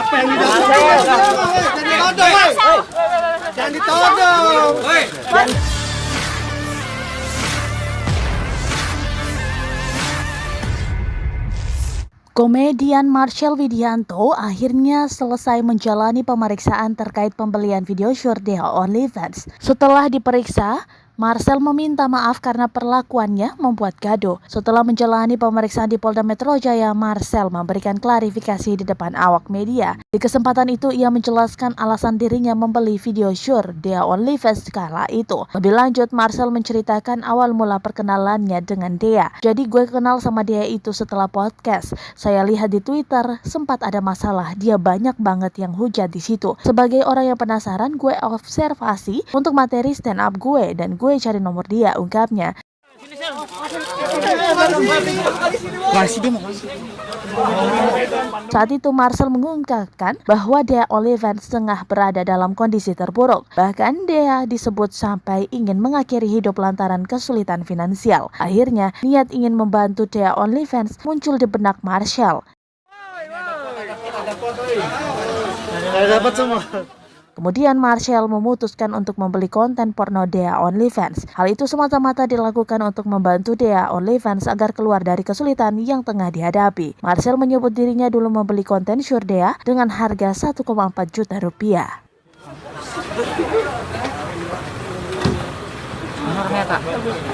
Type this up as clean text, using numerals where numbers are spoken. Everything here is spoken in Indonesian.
Apa yang jangan ditodong. Komedian Marcel Widianto akhirnya selesai menjalani pemeriksaan terkait pembelian video syur Dea OnlyFans. Setelah diperiksa, Marcel meminta maaf karena perlakuannya membuat gaduh. Setelah menjalani pemeriksaan di Polda Metro Jaya, Marcel memberikan klarifikasi di depan awak media. Di kesempatan itu, ia menjelaskan alasan dirinya membeli video syur Dea OnlyFans kala itu. Lebih lanjut, Marcel menceritakan awal mula perkenalannya dengan Dea. Jadi gue kenal sama Dea itu setelah podcast. Saya lihat di Twitter, sempat ada masalah. Dia banyak banget yang hujat di situ. Sebagai orang yang penasaran, gue observasi untuk materi stand up gue dan gue cari nomor dia, ungkapnya. Saat itu Marcel mengungkapkan bahwa Dea OnlyFans tengah berada dalam kondisi terpuruk. Bahkan Dea disebut sampai ingin mengakhiri hidup lantaran kesulitan finansial. Akhirnya niat ingin membantu Dea OnlyFans muncul di benak Marcel. Kemudian Marcel memutuskan untuk membeli konten porno Dea OnlyFans. Hal itu semata-mata dilakukan untuk membantu Dea OnlyFans agar keluar dari kesulitan yang tengah dihadapi. Marcel menyebut dirinya dulu membeli konten syur Dea dengan harga 1,4 juta rupiah. Benar,